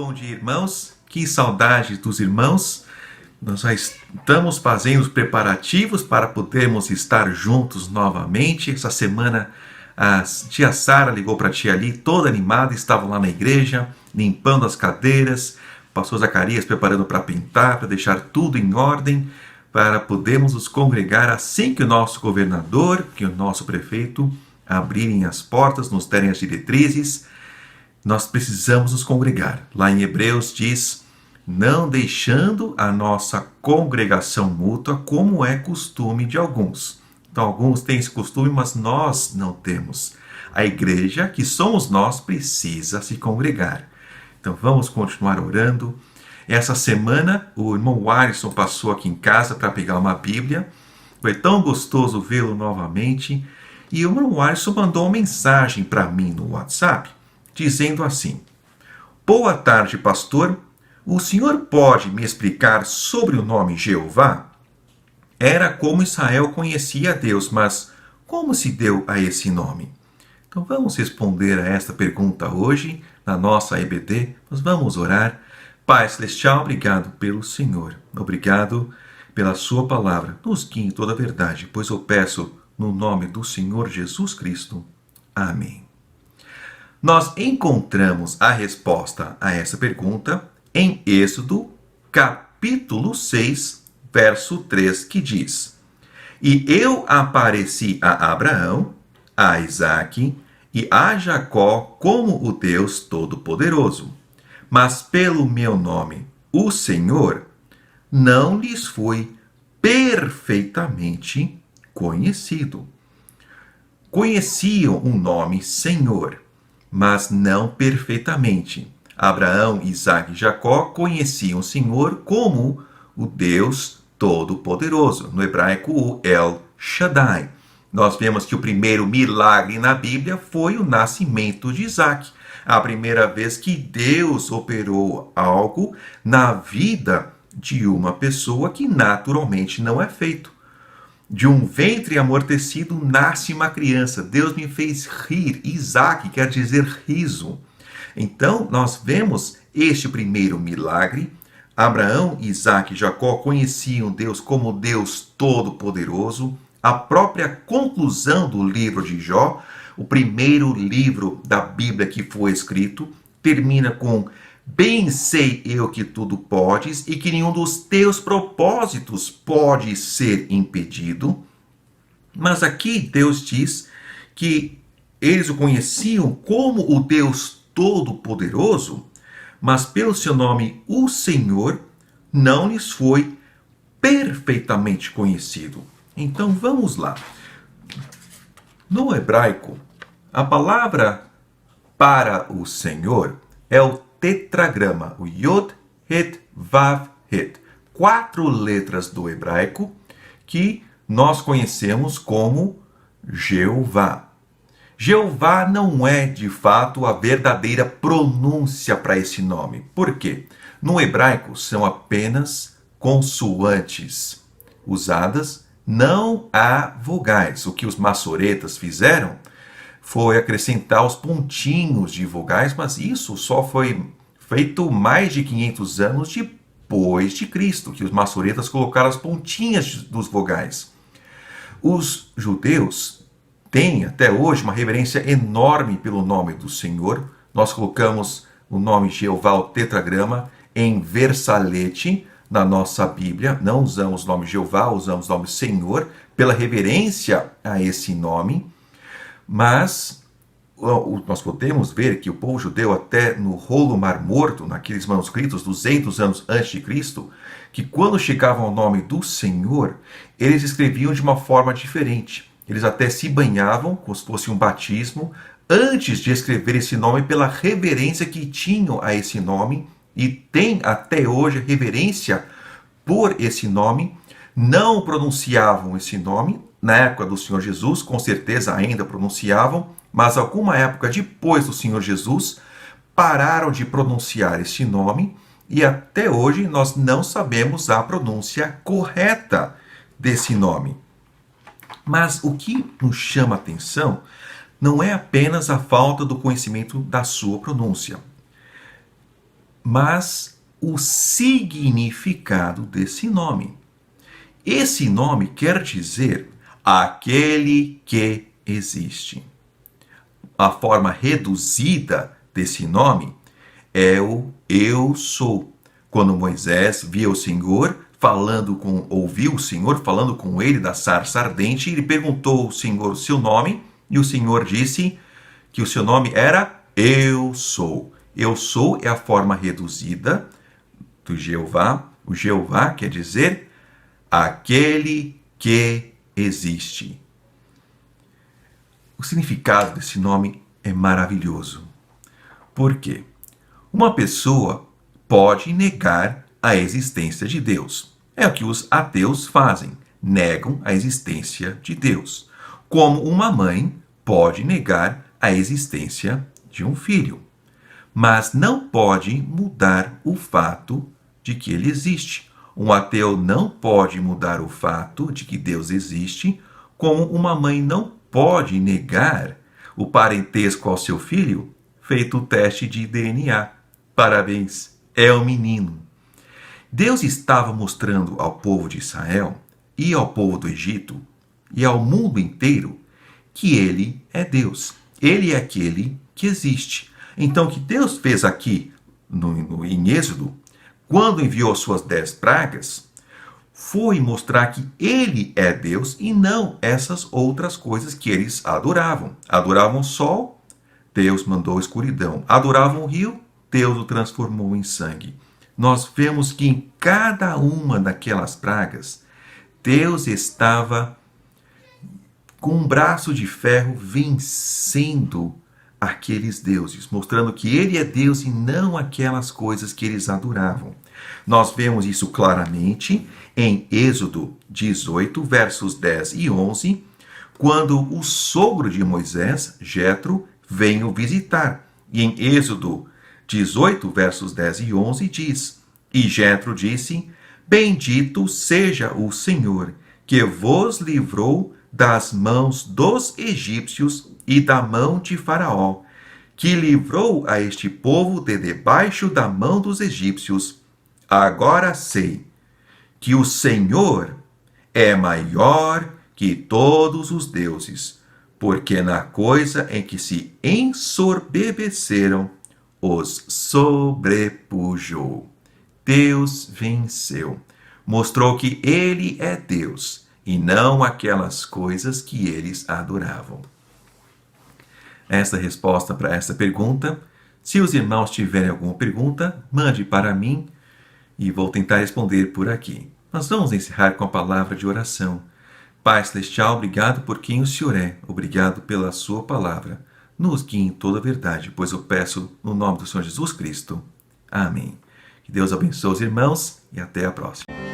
Bom dia, irmãos. Que saudade dos irmãos. Nós já estamos fazendo os preparativos para podermos estar juntos novamente. Essa semana a tia Sara ligou para a tia Ali, toda animada, estavam lá na igreja, limpando as cadeiras, o pastor Zacarias preparando para pintar, para deixar tudo em ordem, para podermos nos congregar assim que o nosso governador, que o nosso prefeito abrirem as portas, nos derem as diretrizes. Nós precisamos nos congregar. Lá em Hebreus diz, não deixando a nossa congregação mútua, como é costume de alguns. Então, alguns têm esse costume, mas nós não temos. A igreja, que somos nós, precisa se congregar. Então, vamos continuar orando. Essa semana, o irmão Alisson passou aqui em casa para pegar uma Bíblia. Foi tão gostoso vê-lo novamente. E o irmão Alisson mandou uma mensagem para mim no WhatsApp, dizendo assim: boa tarde, pastor. O senhor pode me explicar sobre o nome Jeová? Era como Israel conhecia a Deus, mas como se deu a esse nome? Então vamos responder a esta pergunta hoje, na nossa EBD. Nós vamos orar. Pai Celestial, obrigado pelo Senhor. Obrigado pela sua palavra. Nos guie em toda a verdade, pois eu peço no nome do Senhor Jesus Cristo. Amém. Nós encontramos a resposta a essa pergunta em Êxodo, capítulo 6, verso 3, que diz: E eu apareci a Abraão, a Isaque e a Jacó como o Deus Todo-Poderoso, mas pelo meu nome, o Senhor, não lhes fui perfeitamente conhecido. Conheciam o nome Senhor, mas não perfeitamente. Abraão, Isaque e Jacó conheciam o Senhor como o Deus Todo-Poderoso, no hebraico o El Shaddai. Nós vemos que o primeiro milagre na Bíblia foi o nascimento de Isaque, a primeira vez que Deus operou algo na vida de uma pessoa que naturalmente não é feito. De um ventre amortecido nasce uma criança. Deus me fez rir. Isaque quer dizer riso. Então, nós vemos este primeiro milagre. Abraão, Isaque e Jacó conheciam Deus como Deus Todo-Poderoso. A própria conclusão do livro de Jó, o primeiro livro da Bíblia que foi escrito, termina com: bem sei eu que tudo podes e que nenhum dos teus propósitos pode ser impedido. Mas aqui Deus diz que eles o conheciam como o Deus Todo-Poderoso, mas pelo seu nome, o Senhor, não lhes foi perfeitamente conhecido. Então vamos lá. No hebraico, a palavra para o Senhor é o tetragrama, o Yod, Het, Vav, Het. 4 letras do hebraico que nós conhecemos como Jeová. Jeová não é, de fato, a verdadeira pronúncia para esse nome. Por quê? No hebraico são apenas consoantes usadas, não há vogais. O que os maçoretas fizeram foi acrescentar os pontinhos de vogais, mas isso só foi feito mais de 500 anos depois de Cristo, que os maçoretas colocaram as pontinhas dos vogais. Os judeus têm até hoje uma reverência enorme pelo nome do Senhor. Nós colocamos o nome Jeová, o tetragrama, em versalete na nossa Bíblia. Não usamos o nome Jeová, usamos o nome Senhor, pela reverência a esse nome. Mas nós podemos ver que o povo judeu, até no rolo Mar Morto, naqueles manuscritos 200 anos antes de Cristo, que quando chegavam ao nome do Senhor, eles escreviam de uma forma diferente. Eles até se banhavam, como se fosse um batismo, antes de escrever esse nome, pela reverência que tinham a esse nome, e tem até hoje reverência por esse nome. Não pronunciavam esse nome. Na época do Senhor Jesus, com certeza ainda pronunciavam, mas alguma época depois do Senhor Jesus, pararam de pronunciar esse nome e até hoje nós não sabemos a pronúncia correta desse nome. Mas o que nos chama a atenção não é apenas a falta do conhecimento da sua pronúncia. mas o significado desse nome. Esse nome quer dizer aquele que existe. A forma reduzida desse nome é o eu sou. Quando Moisés via o Senhor ouviu o Senhor falando com ele da sarça ardente, ele perguntou ao Senhor o seu nome, e o Senhor disse que o seu nome era Eu Sou. Eu Sou é a forma reduzida do Jeová. O Jeová quer dizer aquele que existe. O significado desse nome é maravilhoso. Por quê? Uma pessoa pode negar a existência de Deus. É o que os ateus fazem, negam a existência de Deus. Como uma mãe pode negar a existência de um filho, mas não pode mudar o fato de que ele existe. Um ateu não pode mudar o fato de que Deus existe, como uma mãe não pode negar o parentesco ao seu filho, feito o teste de DNA. Parabéns, é um menino. Deus estava mostrando ao povo de Israel e ao povo do Egito e ao mundo inteiro que ele é Deus. Ele é aquele que existe. Então, o que Deus fez aqui em Êxodo, quando enviou suas 10 pragas, foi mostrar que ele é Deus e não essas outras coisas que eles adoravam. Adoravam o sol, Deus mandou escuridão. Adoravam o rio, Deus o transformou em sangue. Nós vemos que em cada uma daquelas pragas, Deus estava com um braço de ferro vencendo aqueles deuses, mostrando que ele é Deus e não aquelas coisas que eles adoravam. Nós vemos isso claramente em Êxodo 18, versos 10 e 11, quando o sogro de Moisés, Jetro, vem o visitar. E em Êxodo 18, versos 10 e 11 diz: E Jetro disse: Bendito seja o Senhor, que vos livrou das mãos dos egípcios e da mão de Faraó, que livrou a este povo de debaixo da mão dos egípcios. Agora sei que o Senhor é maior que todos os deuses, porque na coisa em que se ensoberbeceram, os sobrepujou. Deus venceu. Mostrou que ele é Deus e não aquelas coisas que eles adoravam. Esta é a resposta para esta pergunta. Se os irmãos tiverem alguma pergunta, mande para mim e vou tentar responder por aqui. Nós vamos encerrar com a palavra de oração. Pai Celestial, obrigado por quem o Senhor é. Obrigado pela sua palavra. Nos guie em toda a verdade, pois eu peço no nome do Senhor Jesus Cristo. Amém. Que Deus abençoe os irmãos e até a próxima.